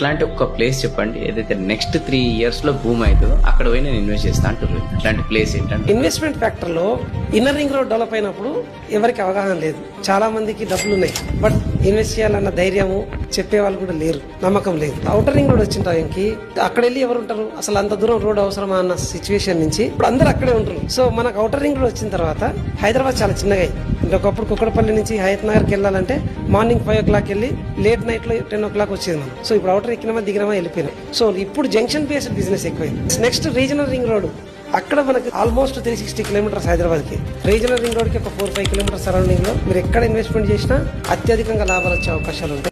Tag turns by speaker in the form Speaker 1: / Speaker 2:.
Speaker 1: అట్లాంటి ఒక ప్లేస్ చెప్పండి ఏదైతే నెక్స్ట్ 3 years లో భూమి అవుతుందో అక్కడ పోయి నేను ఇన్వెస్ట్ చేస్తా అంటున్నాను. అట్లాంటి ప్లేస్ ఏంటంటే
Speaker 2: ఇన్వెస్ట్మెంట్ ఫ్యాక్టర్ లో ఇన్నర్ రింగ్ రోడ్ డెవలప్ అయినప్పుడు ఎవరికి అవగాహన లేదు. చాలా మందికి డబ్బులు ఉన్నాయి, బట్ ఇన్వెస్ట్ చేయాలన్న ధైర్యము చెప్పే వాళ్ళు కూడా లేరు, నమ్మకం లేదు. అవుటర్ రింగ్ రోడ్ వచ్చిన టైంకి అక్కడ వెళ్ళి ఎవరు ఉంటారు, అసలు అంత దూరం రోడ్ అవసరమా అన్న సిచ్యువేషన్ నుంచి ఇప్పుడు అందరూ అక్కడే ఉంటారు. సో మనకు అవుటర్ రింగ్ రోడ్ వచ్చిన తర్వాత హైదరాబాద్ చాలా చిన్నగా అయింది. ఒకప్పుడు కుక్కడపల్లి నుంచి హయత్ నగర్కి వెళ్ళాలంటే మార్నింగ్ 5 o'clock వెళ్ళి లేట్ నైట్ లో 10 o'clock వచ్చేది మనం. సో ఇప్పుడు అవుటర్ ఎక్కినామా దిగినామా వెళ్ళిపోయినాం. సో ఇప్పుడు జంక్షన్ బేస్డ్ బిజినెస్ ఎక్కువైంది. నెక్స్ట్ రీజనల్ రింగ్ రోడ్, అక్కడ మనకి ఆల్మోస్ట్ 360 kilometers హైదరాబాద్ కి. రీజనల్ రింగ్ రోడ్ కి ఒక 4-5 kilometers సరౌండింగ్ లో మీరు ఎక్కడ ఇన్వెస్ట్మెంట్ చేసినా అత్యధికంగా లాభాలు వచ్చే అవకాశాలు ఉంటాయి.